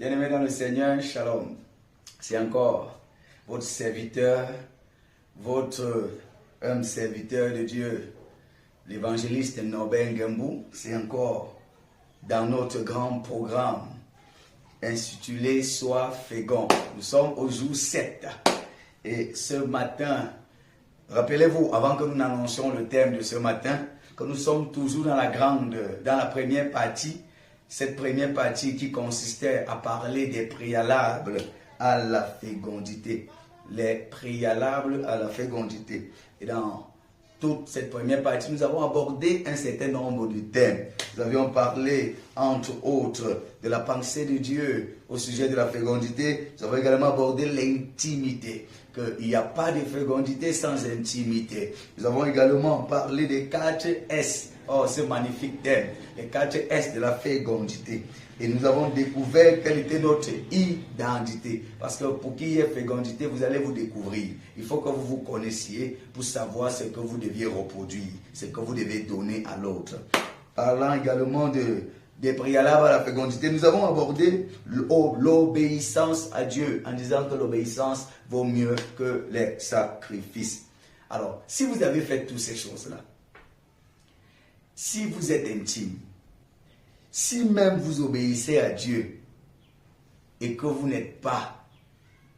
Bien-aimés dans le Seigneur, Shalom. C'est encore votre serviteur, votre serviteur de Dieu, l'évangéliste Norbert Ngambou. C'est encore dans notre grand programme intitulé Sois fécond. Nous sommes au jour 7. Et ce matin, rappelez-vous, avant que nous n'annoncions le thème de ce matin, que nous sommes toujours dans la première partie, cette première partie qui consistait à parler des préalables à la fécondité. Les préalables à la fécondité. Et dans toute cette première partie, nous avons abordé un certain nombre de thèmes. Nous avions parlé, entre autres, de la pensée de Dieu au sujet de la fécondité. Nous avons également abordé l'intimité, qu'il n'y a pas de fécondité sans intimité. Nous avons également parlé des 4 S. Oh, ce magnifique thème, les 4 S de la fécondité. Et nous avons découvert quelle était notre identité. Parce que pour qu'il y ait fécondité, vous allez vous découvrir. Il faut que vous vous connaissiez pour savoir ce que vous deviez reproduire, ce que vous devez donner à l'autre. Parlant également des préalables à la fécondité, nous avons abordé l'obéissance à Dieu en disant que l'obéissance vaut mieux que les sacrifices. Alors, si vous avez fait toutes ces choses-là, si vous êtes intime, si même vous obéissez à Dieu et que vous n'êtes pas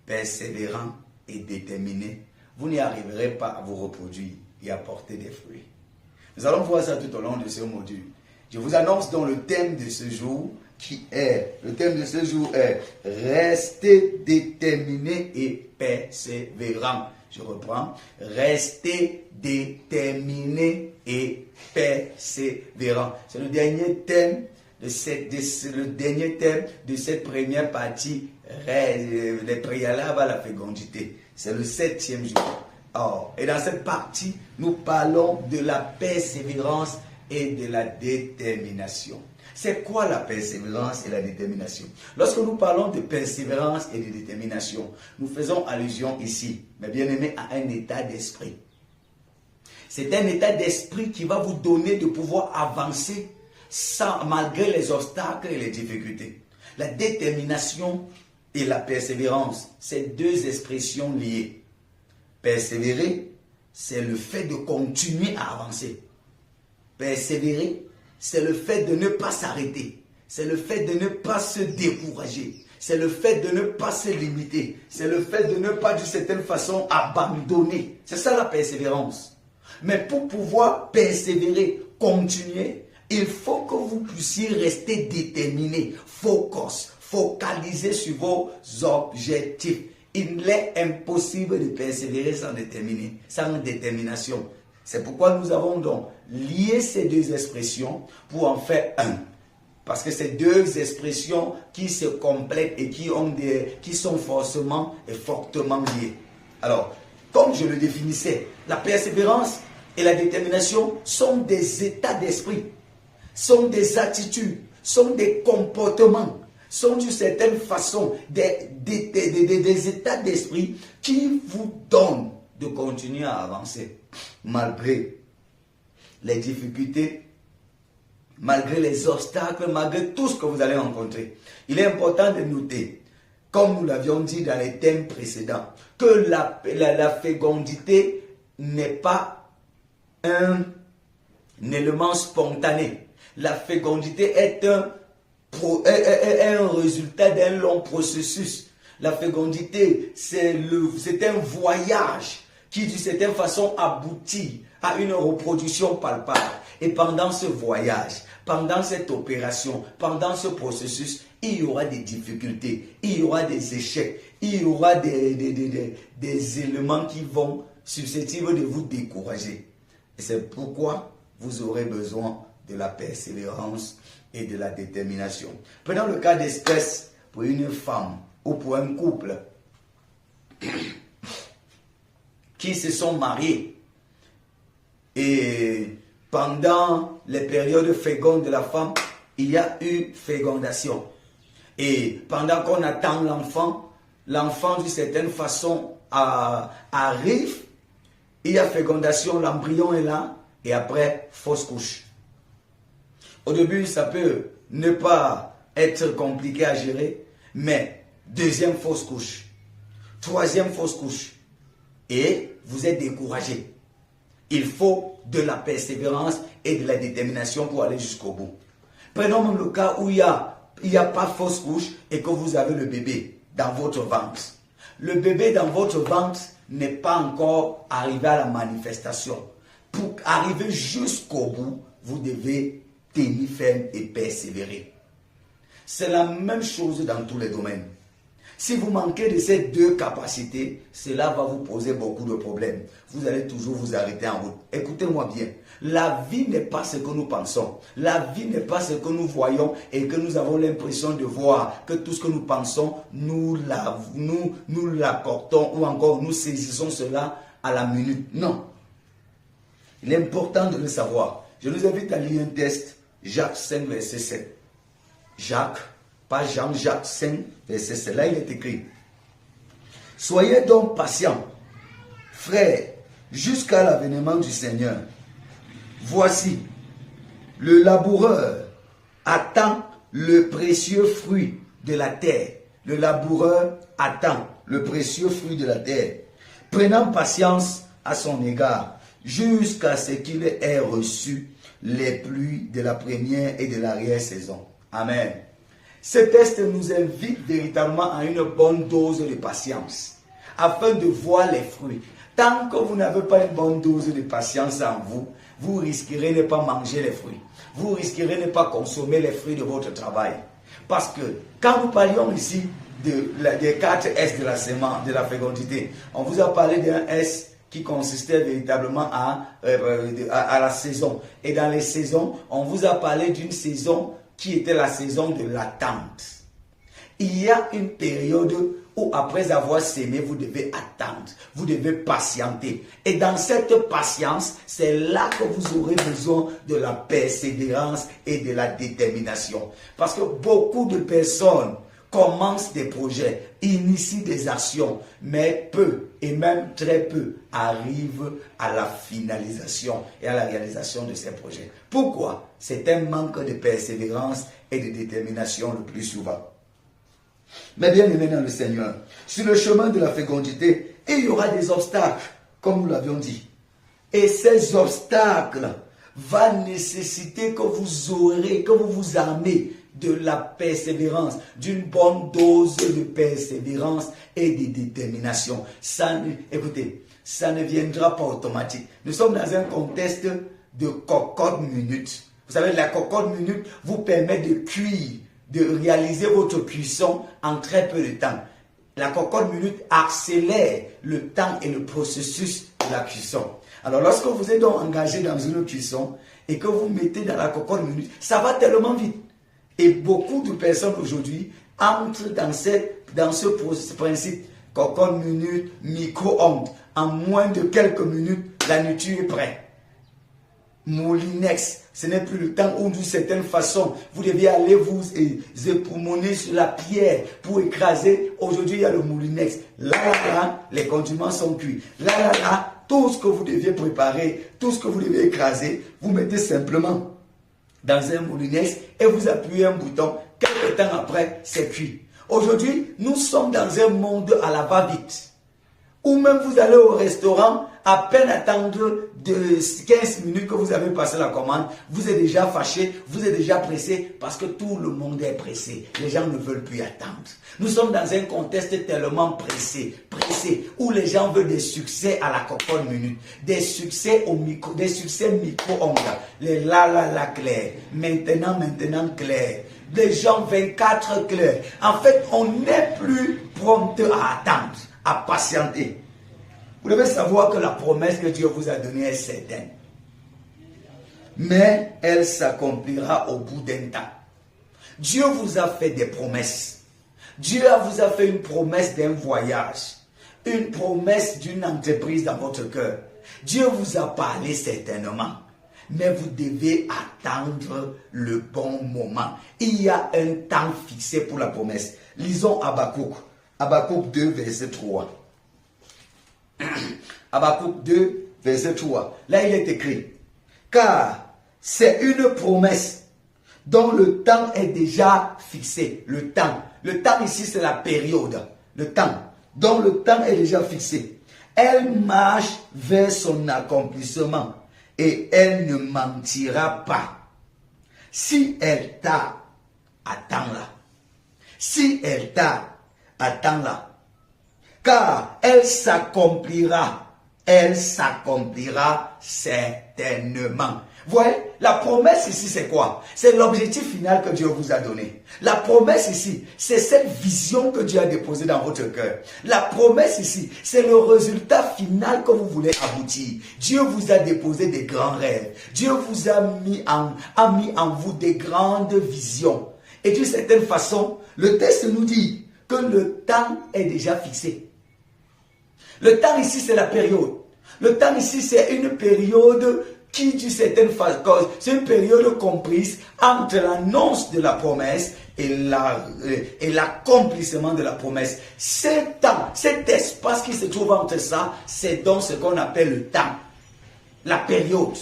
persévérant et déterminé, vous n'y arriverez pas à vous reproduire et à porter des fruits. Nous allons voir ça tout au long de ce module. Je vous annonce donc le thème de ce jour est rester déterminé et persévérant. Je reprends, rester déterminé et persévérant. C'est le dernier thème de cette première partie, les préalables à la fécondité. C'est le 7e jour. Or, et dans cette partie, nous parlons de la persévérance et de la détermination. C'est quoi la persévérance et la détermination? Lorsque nous parlons de persévérance et de détermination, nous faisons allusion ici, mes bien-aimés, à un état d'esprit. C'est un état d'esprit qui va vous donner de pouvoir avancer malgré les obstacles et les difficultés. La détermination et la persévérance, c'est 2 expressions liées. Persévérer, c'est le fait de continuer à avancer. Persévérer, c'est le fait de ne pas s'arrêter. C'est le fait de ne pas se décourager. C'est le fait de ne pas se limiter. C'est le fait de ne pas, d'une certaine façon, abandonner. C'est ça la persévérance. Mais pour pouvoir persévérer, continuer, il faut que vous puissiez rester déterminé, focaliser sur vos objectifs. Il est impossible de persévérer sans détermination. C'est pourquoi nous avons donc lié ces 2 expressions pour en faire un. Parce que c'est 2 expressions qui se complètent et qui sont forcément et fortement liées. Alors, comme je le définissais, la persévérance et la détermination sont des états d'esprit, sont des attitudes, sont des comportements, sont d'une certaine façon des états d'esprit qui vous donnent de continuer à avancer malgré les difficultés, malgré les obstacles, malgré tout ce que vous allez rencontrer. Il est important de noter, comme nous l'avions dit dans les thèmes précédents, que la fécondité n'est pas un élément spontané. La fécondité est un résultat d'un long processus. La fécondité, c'est un voyage qui, d'une certaine façon, aboutit à une reproduction palpable. Et pendant ce voyage, pendant cette opération, pendant ce processus, il y aura des difficultés, il y aura des échecs, il y aura des éléments qui vont susceptibles de vous décourager. Et c'est pourquoi vous aurez besoin de la persévérance et de la détermination. Prenons le cas d'espèce pour une femme ou pour un couple qui se sont mariés et pendant les périodes fécondes de la femme, il y a eu fécondation. Et pendant qu'on attend l'enfant d'une certaine façon arrive, il y a fécondation, l'embryon est là, et après, fausse couche. Au début, ça peut ne pas être compliqué à gérer, Mais, deuxième fausse couche, troisième fausse couche, et vous êtes découragé. Il faut de la persévérance et de la détermination pour aller jusqu'au bout. Prenons même le cas où il n'y a pas fausse couche et que vous avez le bébé dans votre ventre. Le bébé dans votre ventre n'est pas encore arrivé à la manifestation. Pour arriver jusqu'au bout, vous devez tenir ferme et persévérer. C'est la même chose dans tous les domaines. Si vous manquez de ces deux capacités, cela va vous poser beaucoup de problèmes. Vous allez toujours vous arrêter en route. Écoutez-moi bien. La vie n'est pas ce que nous pensons. La vie n'est pas ce que nous voyons et que nous avons l'impression de voir. Que tout ce que nous pensons, nous l'apportons ou encore nous saisissons cela à la minute. Non. Il est important de le savoir. Je nous invite à lire un texte, Jacques 5, verset 7. Jacques, pas Jean, Jacques 5, verset 7. Là, il est écrit. Soyez donc patients, frères, jusqu'à l'avènement du Seigneur. Voici, le laboureur attend le précieux fruit de la terre. Le laboureur attend le précieux fruit de la terre, prenant patience à son égard, jusqu'à ce qu'il ait reçu les pluies de la première et de l'arrière-saison. Amen. Ce texte nous invite véritablement à une bonne dose de patience, afin de voir les fruits. Tant que vous n'avez pas une bonne dose de patience en vous, vous risquerez de ne pas manger les fruits. Vous risquerez de ne pas consommer les fruits de votre travail. Parce que quand nous parlions ici des 4 S de la sémence, de la fécondité, on vous a parlé d'un S qui consistait véritablement à la saison. Et dans les saisons, on vous a parlé d'une saison qui était la saison de l'attente. Il y a une période où après avoir sémé, vous devez attendre, vous devez patienter. Et dans cette patience, c'est là que vous aurez besoin de la persévérance et de la détermination. Parce que beaucoup de personnes commencent des projets, initient des actions, mais peu, et même très peu, arrivent à la finalisation et à la réalisation de ces projets. Pourquoi? C'est un manque de persévérance et de détermination le plus souvent. Mais bien aimé dans le Seigneur, sur le chemin de la fécondité, il y aura des obstacles, comme nous l'avions dit. Et ces obstacles vont nécessiter que vous vous armez de la persévérance, d'une bonne dose de persévérance et de détermination. Écoutez, ça ne viendra pas automatique. Nous sommes dans un contexte de cocotte minute. Vous savez, la cocotte minute vous permet de cuire, de réaliser votre cuisson en très peu de temps. La cocotte minute accélère le temps et le processus de la cuisson. Alors, lorsque vous êtes donc engagé dans une cuisson et que vous mettez dans la cocotte minute, ça va tellement vite. Et beaucoup de personnes aujourd'hui entrent dans ce principe cocotte minute, micro-ondes. En moins de quelques minutes, la nourriture est prête. Moulinex, ce n'est plus le temps où d'une certaine façon vous devez aller vous époumoner sur la pierre pour écraser. Aujourd'hui il y a le moulinex. Là, les condiments sont cuits. Là, tout ce que vous deviez préparer, tout ce que vous devez écraser, vous mettez simplement dans un moulinex et vous appuyez un bouton. Quelques temps après, c'est cuit. Aujourd'hui, nous sommes dans un monde à la va-vite. Ou même vous allez au restaurant, à peine attendre de 15 minutes que vous avez passé la commande, vous êtes déjà fâché, vous êtes déjà pressé parce que tout le monde est pressé. Les gens ne veulent plus attendre. Nous sommes dans un contexte tellement pressé, où les gens veulent des succès à la cocotte minute, des succès micro-ondes, les la clair, maintenant clair, des gens 24 clairs. En fait, on n'est plus prompt à attendre, à patienter. Vous devez savoir que la promesse que Dieu vous a donnée est certaine. Mais elle s'accomplira au bout d'un temps. Dieu vous a fait des promesses. Dieu vous a fait une promesse d'un voyage. Une promesse d'une entreprise dans votre cœur. Dieu vous a parlé certainement. Mais vous devez attendre le bon moment. Il y a un temps fixé pour la promesse. Lisons Habakkuk. Habakkuk 2, verset 3. Habakkuk 2, verset 3. Là, il est écrit. Car c'est une promesse dont le temps est déjà fixé. Le temps. Le temps ici, c'est la période. Le temps. Dont le temps est déjà fixé. Elle marche vers son accomplissement et elle ne mentira pas. Si elle tarde, attends-la. Si elle tarde, attends-la. Car elle s'accomplira certainement. Vous voyez, la promesse ici, c'est quoi? C'est l'objectif final que Dieu vous a donné. La promesse ici, c'est cette vision que Dieu a déposée dans votre cœur. La promesse ici, c'est le résultat final que vous voulez aboutir. Dieu vous a déposé des grands rêves. Dieu vous a mis en vous des grandes visions. Et d'une certaine façon, le texte nous dit que le temps est déjà fixé. Le temps ici, c'est la période. Le temps ici, c'est une période qui, d'une certaine façon, c'est une période comprise entre l'annonce de la promesse et l'accomplissement de la promesse. Cet temps, cet espace qui se trouve entre ça, c'est donc ce qu'on appelle le temps, la période.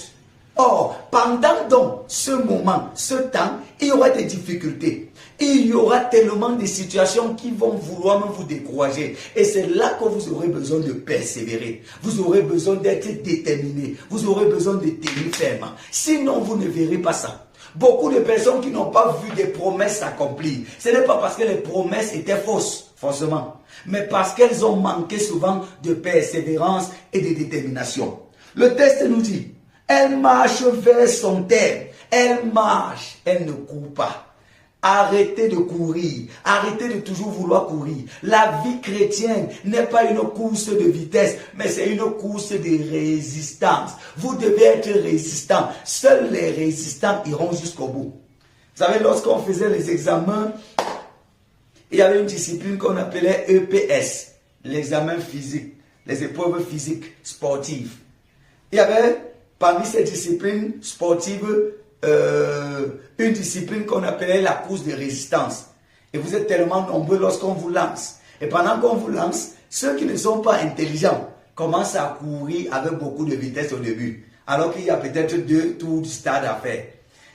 Or, pendant donc ce moment, ce temps, il y aura des difficultés. Il y aura tellement de situations qui vont vouloir vous décourager. Et c'est là que vous aurez besoin de persévérer. Vous aurez besoin d'être déterminé. Vous aurez besoin de tenir ferme. Sinon, vous ne verrez pas ça. Beaucoup de personnes qui n'ont pas vu des promesses s'accomplir, ce n'est pas parce que les promesses étaient fausses, forcément, mais parce qu'elles ont manqué souvent de persévérance et de détermination. Le texte nous dit, elle marche vers son terme. Elle marche, elle ne court pas. Arrêtez de courir, arrêtez de toujours vouloir courir. La vie chrétienne n'est pas une course de vitesse, mais c'est une course de résistance. Vous devez être résistant. Seuls les résistants iront jusqu'au bout. Vous savez, lorsqu'on faisait les examens, il y avait une discipline qu'on appelait EPS, l'examen physique, les épreuves physiques sportives. Il y avait parmi ces disciplines sportives une discipline qu'on appelait la course de résistance. Et vous êtes tellement nombreux lorsqu'on vous lance. Et pendant qu'on vous lance, ceux qui ne sont pas intelligents commencent à courir avec beaucoup de vitesse au début. Alors qu'il y a peut-être 2 tours du stade à faire.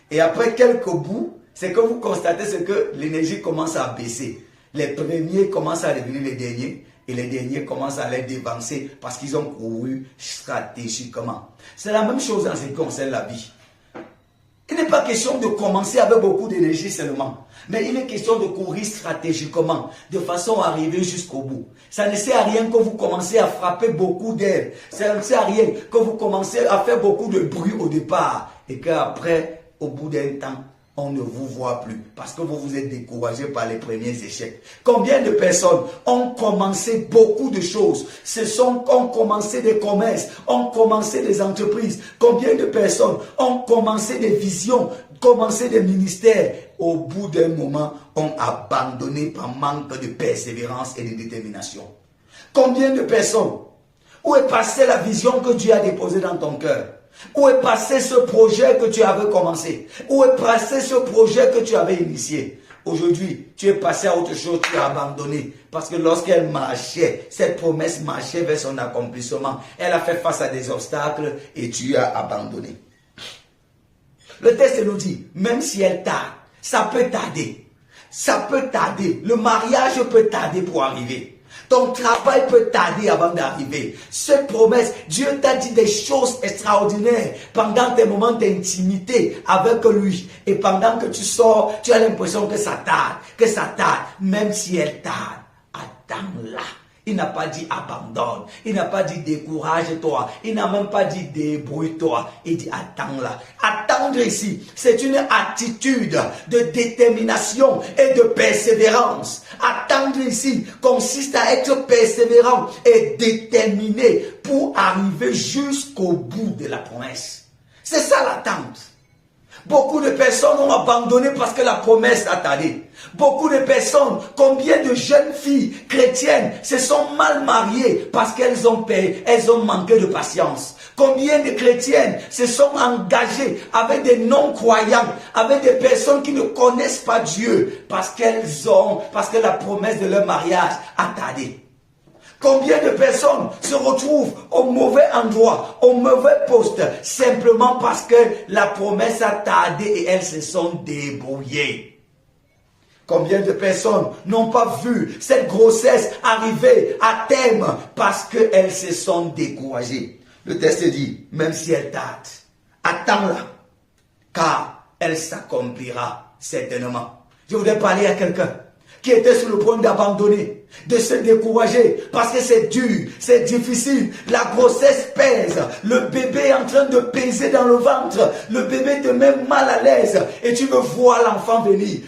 Et après quelques bouts, c'est que vous constatez ce que l'énergie commence à baisser. Les premiers commencent à devenir les derniers. Et les derniers commencent à les dévancer parce qu'ils ont couru stratégiquement. C'est la même chose en ce qui concerne la vie. Il n'est pas question de commencer avec beaucoup d'énergie seulement, mais il est question de courir stratégiquement, de façon à arriver jusqu'au bout. Ça ne sert à rien que vous commencez à frapper beaucoup d'air, ça ne sert à rien que vous commencez à faire beaucoup de bruit au départ, et qu'après, au bout d'un temps, on ne vous voit plus, parce que vous vous êtes découragé par les premiers échecs. Combien de personnes ont commencé beaucoup de choses, ont commencé des commerces, ont commencé des entreprises. Combien de personnes ont commencé des visions, commencé des ministères, au bout d'un moment, ont abandonné par manque de persévérance et de détermination. Combien de personnes, où est passée la vision que Dieu a déposée dans ton cœur? Où est passé ce projet que tu avais commencé? Où est passé ce projet que tu avais initié? Aujourd'hui, tu es passé à autre chose, tu as abandonné. Parce que lorsqu'elle marchait, cette promesse marchait vers son accomplissement. Elle a fait face à des obstacles et tu as abandonné. Le texte nous dit, même si elle tarde, ça peut tarder. Ça peut tarder. Le mariage peut tarder pour arriver. Ton travail peut tarder avant d'arriver. Cette promesse, Dieu t'a dit des choses extraordinaires pendant tes moments d'intimité avec lui. Et pendant que tu sors, tu as l'impression que ça tarde. Même si elle tarde, attends-la. Il n'a pas dit abandonne. Il n'a pas dit décourage-toi. Il n'a même pas dit débrouille-toi. Il dit attends-la. Attendre ici, c'est une attitude de détermination et de persévérance. Attendre ici consiste à être persévérant et déterminé pour arriver jusqu'au bout de la promesse. C'est ça l'attente. Beaucoup de personnes ont abandonné parce que la promesse a tardé. Beaucoup de personnes, combien de jeunes filles chrétiennes se sont mal mariées parce qu'elles ont manqué de patience. Combien de chrétiennes se sont engagées avec des non-croyants, avec des personnes qui ne connaissent pas Dieu parce que la promesse de leur mariage a tardé. Combien de personnes se retrouvent au mauvais endroit, au mauvais poste, simplement parce que la promesse a tardé et elles se sont débrouillées. Combien de personnes n'ont pas vu cette grossesse arriver à terme parce qu'elles se sont découragées. Le texte dit, même si elle tarde, attends-la, car elle s'accomplira certainement. Je voudrais parler à quelqu'un qui était sur le point d'abandonner, de se décourager, parce que c'est dur, c'est difficile, la grossesse pèse, le bébé est en train de peser dans le ventre, le bébé te met mal à l'aise, et tu veux voir l'enfant venir.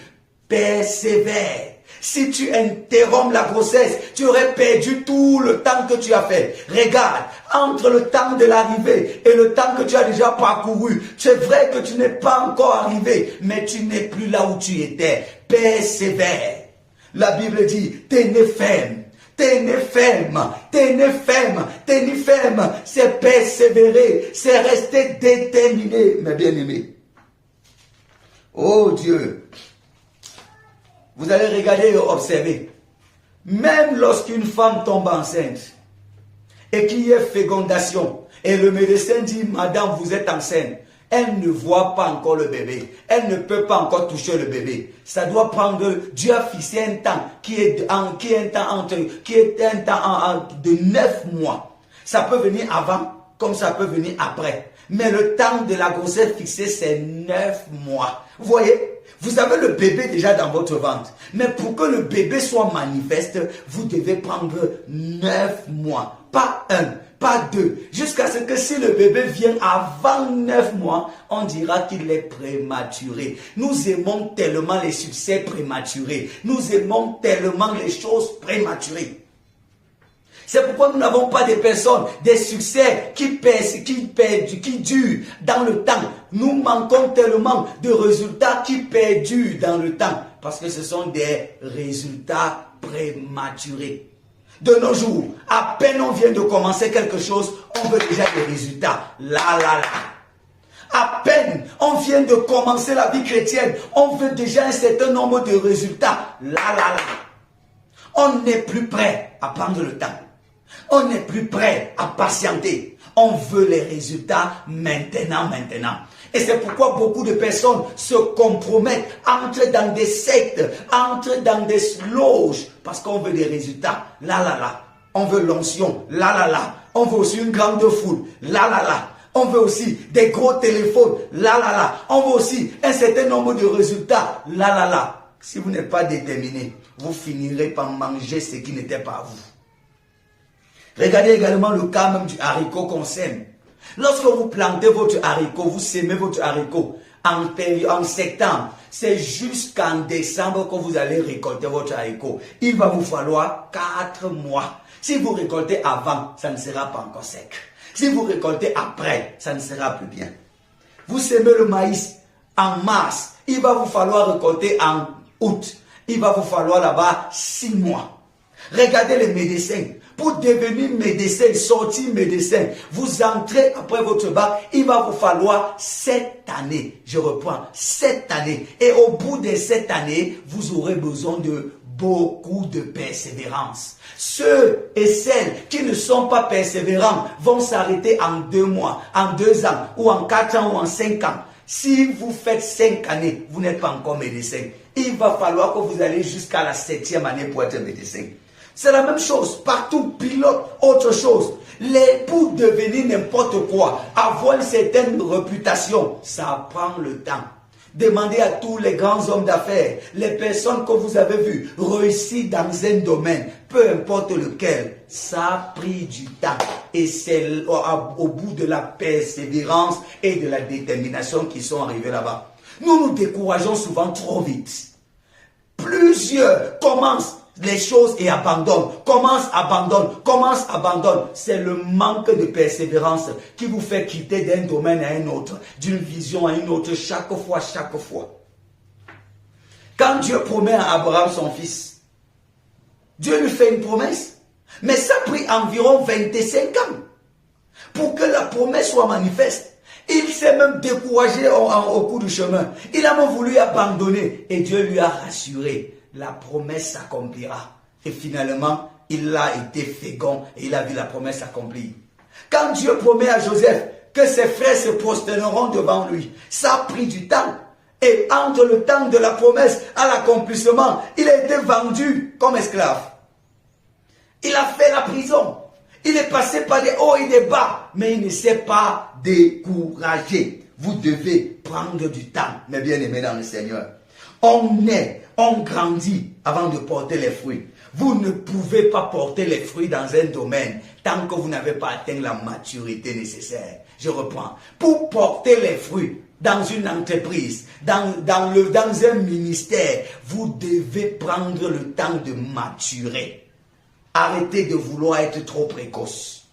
Persévère. Si tu interromps la grossesse, tu aurais perdu tout le temps que tu as fait. Regarde, entre le temps de l'arrivée et le temps que tu as déjà parcouru, c'est vrai que tu n'es pas encore arrivé, mais tu n'es plus là où tu étais. Persévère. La Bible dit, tenez ferme. Tenez ferme, tenez ferme, tenez ferme. C'est persévérer, c'est rester déterminé, mes bien-aimés. Oh Dieu. Vous allez regarder et observer. Même lorsqu'une femme tombe enceinte et qu'il y ait fécondation et le médecin dit, madame, vous êtes enceinte, elle ne voit pas encore le bébé. Elle ne peut pas encore toucher le bébé. Ça doit prendre, Dieu a fixé un temps qui est un temps de 9 mois. Ça peut venir avant comme ça peut venir après. Mais le temps de la grossesse fixée, c'est 9 mois. Vous voyez? Vous avez le bébé déjà dans votre ventre. Mais pour que le bébé soit manifeste, vous devez prendre 9 mois. Pas 1, pas 2. Jusqu'à ce que si le bébé vient avant 9 mois, on dira qu'il est prématuré. Nous aimons tellement les succès prématurés. Nous aimons tellement les choses prématurées. C'est pourquoi nous n'avons pas des personnes, des succès qui durent dans le temps. Nous manquons tellement de résultats qui perdurent dans le temps. Parce que ce sont des résultats prématurés. De nos jours, à peine on vient de commencer quelque chose, on veut déjà des résultats. À peine on vient de commencer la vie chrétienne, on veut déjà un certain nombre de résultats. On n'est plus prêt à prendre le temps. On n'est plus prêt à patienter. On veut les résultats maintenant. Et c'est pourquoi beaucoup de personnes se compromettent, entrent dans des sectes, entrent dans des loges, parce qu'on veut des résultats. On veut l'onction. On veut aussi une grande foule. On veut aussi des gros téléphones. On veut aussi un certain nombre de résultats. Si vous n'êtes pas déterminé, vous finirez par manger ce qui n'était pas à vous. Regardez également le cas même du haricot qu'on sème. Lorsque vous plantez votre haricot, vous sémez votre haricot en septembre, c'est jusqu'en décembre que vous allez récolter votre haricot. Il va vous falloir 4 mois. Si vous récoltez avant, ça ne sera pas encore sec. Si vous récoltez après, ça ne sera plus bien. Vous sémez le maïs en mars, il va vous falloir récolter en août. Il va vous falloir là-bas 6 mois. Regardez les médecins. Pour devenir médecin, sortir médecin, vous entrez après votre bac, il va vous falloir 7 années. Je reprends, 7 années. Et au bout de 7 années, vous aurez besoin de beaucoup de persévérance. Ceux et celles qui ne sont pas persévérants vont s'arrêter en 2 mois, en 2 ans, ou en 4 ans, ou en 5 ans. Si vous faites 5 années, vous n'êtes pas encore médecin. Il va falloir que vous allez jusqu'à la 7e année pour être médecin. C'est la même chose, partout, pilote, autre chose. Pour devenir n'importe quoi, avoir une certaine réputation, ça prend le temps. Demandez à tous les grands hommes d'affaires, les personnes que vous avez vues réussir dans un domaine, peu importe lequel, ça a pris du temps. Et c'est au bout de la persévérance et de la détermination qu'ils sont arrivés là-bas. Nous nous décourageons souvent trop vite. Plusieurs commencent les choses et abandonnent, abandonnent. C'est le manque de persévérance qui vous fait quitter d'un domaine à un autre, d'une vision à une autre, chaque fois. Quand Dieu promet à Abraham son fils, Dieu lui fait une promesse, mais ça a pris environ 25 ans pour que la promesse soit manifeste. Il s'est même découragé au cours du chemin. Il a même voulu abandonner et Dieu lui a rassuré. La promesse s'accomplira. Et finalement, il a été fécond et il a vu la promesse accomplie. Quand Dieu promet à Joseph que ses frères se prosterneront devant lui, ça a pris du temps. Et entre le temps de la promesse à l'accomplissement, il a été vendu comme esclave. Il a fait la prison. Il est passé par des hauts et des bas, mais il ne s'est pas découragé. Vous devez prendre du temps, mes bien-aimés dans le Seigneur. On naît, on grandit avant de porter les fruits. Vous ne pouvez pas porter les fruits dans un domaine tant que vous n'avez pas atteint la maturité nécessaire. Je reprends. Pour porter les fruits dans une entreprise, dans un ministère, vous devez prendre le temps de maturer. Arrêtez de vouloir être trop précoce.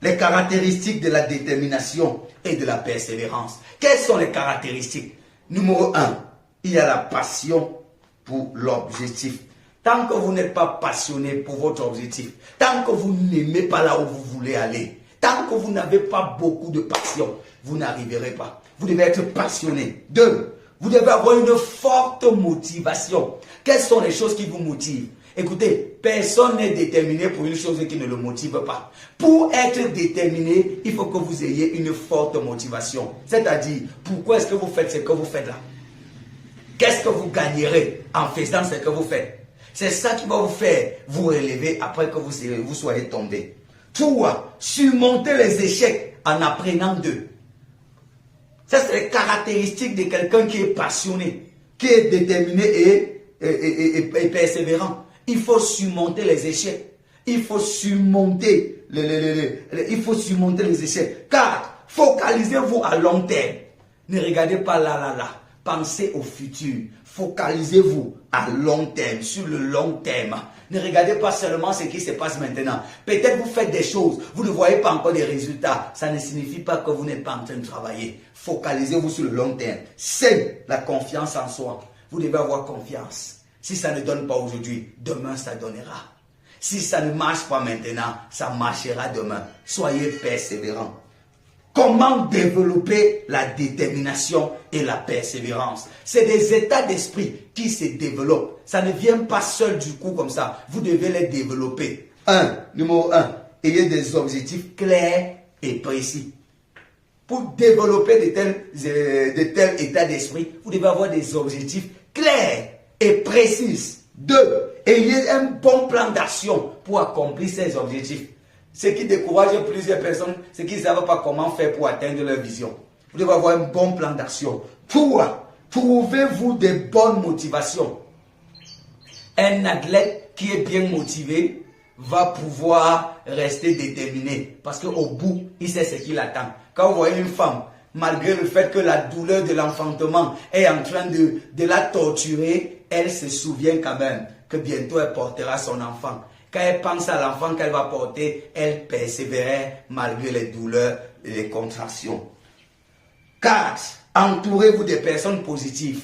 Les caractéristiques de la détermination et de la persévérance. Quelles sont les caractéristiques? Numéro 1, il y a la passion pour l'objectif. Tant que vous n'êtes pas passionné pour votre objectif, tant que vous n'aimez pas là où vous voulez aller, tant que vous n'avez pas beaucoup de passion, vous n'arriverez pas. Vous devez être passionné. 2, vous devez avoir une forte motivation. Quelles sont les choses qui vous motivent? Écoutez, personne n'est déterminé pour une chose qui ne le motive pas. Pour être déterminé, il faut que vous ayez une forte motivation. C'est-à-dire, pourquoi est-ce que vous faites ce que vous faites là? Qu'est-ce que vous gagnerez en faisant ce que vous faites? C'est ça qui va vous faire vous relever après que vous soyez tombé. 3, surmonter les échecs en apprenant d'eux. Ça, c'est les caractéristiques de quelqu'un qui est passionné, qui est déterminé et persévérant. Il faut surmonter les échecs. Il faut surmonter les échecs. 4, focalisez-vous à long terme. Ne regardez pas là. Pensez au futur. Focalisez-vous à long terme, sur le long terme. Ne regardez pas seulement ce qui se passe maintenant. Peut-être vous faites des choses, vous ne voyez pas encore des résultats. Ça ne signifie pas que vous n'êtes pas en train de travailler. Focalisez-vous sur le long terme. C'est la confiance en soi. Vous devez avoir confiance. Si ça ne donne pas aujourd'hui, demain ça donnera. Si ça ne marche pas maintenant, ça marchera demain. Soyez persévérants. Comment développer la détermination et la persévérance? C'est des états d'esprit qui se développent. Ça ne vient pas seul du coup comme ça. Vous devez les développer. Numéro 1, ayez des objectifs clairs et précis. Pour développer de tels états d'esprit, vous devez avoir des objectifs clairs et précis. 2, ayez un bon plan d'action pour accomplir ces objectifs. Ce qui décourage plusieurs personnes, c'est qu'ils ne savent pas comment faire pour atteindre leur vision. Vous devez avoir un bon plan d'action. 3, trouvez-vous des bonnes motivations. Un athlète qui est bien motivé va pouvoir rester déterminé parce qu'au bout, il sait ce qu'il attend. Quand vous voyez une femme, malgré le fait que la douleur de l'enfantement est en train de la torturer, elle se souvient quand même que bientôt elle portera son enfant. Quand elle pense à l'enfant qu'elle va porter, elle persévérait malgré les douleurs et les contractions. 4. Entourez-vous des personnes positives.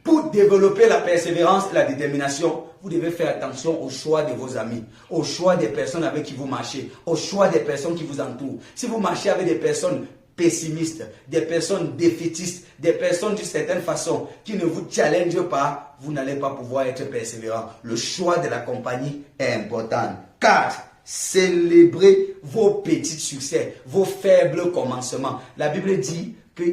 Pour développer la persévérance et la détermination, vous devez faire attention au choix de vos amis, au choix des personnes avec qui vous marchez, au choix des personnes qui vous entourent. Si vous marchez avec des personnes pessimistes, des personnes défaitistes, des personnes d'une certaine façon qui ne vous challengent pas, vous n'allez pas pouvoir être persévérant. Le choix de la compagnie est important. 4. Célébrez vos petits succès, vos faibles commencements. La Bible dit que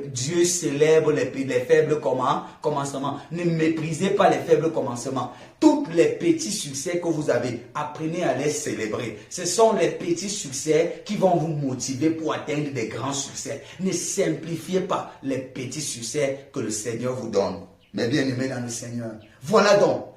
Dieu célèbre les faibles commencements. Ne méprisez pas les faibles commencements. Tous les petits succès que vous avez, apprenez à les célébrer. Ce sont les petits succès qui vont vous motiver pour atteindre des grands succès. Ne simplifiez pas les petits succès que le Seigneur vous donne. Mais bien aimés dans le Seigneur, voilà donc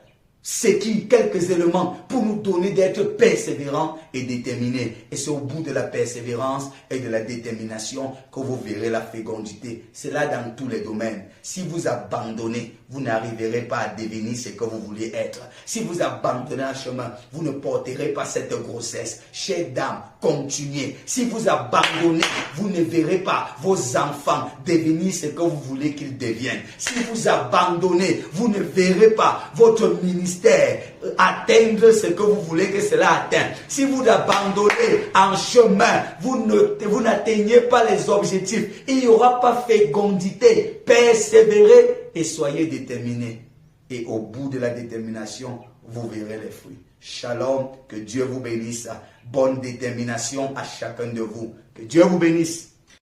quelques éléments pour nous donner d'être persévérants et déterminés. Et c'est au bout de la persévérance et de la détermination que vous verrez la fécondité. C'est là dans tous les domaines. Si vous abandonnez, vous n'arriverez pas à devenir ce que vous voulez être. Si vous abandonnez un chemin, vous ne porterez pas cette grossesse. Chère dame, continuez. Si vous abandonnez, vous ne verrez pas vos enfants devenir ce que vous voulez qu'ils deviennent. Si vous abandonnez, vous ne verrez pas votre ministère atteindre ce que vous voulez que cela atteigne. Si vous abandonnez en chemin, vous n'atteignez pas les objectifs. Il n'y aura pas fécondité. Persévérez et soyez déterminés. Et au bout de la détermination, vous verrez les fruits. Shalom, que Dieu vous bénisse. Bonne détermination à chacun de vous. Que Dieu vous bénisse.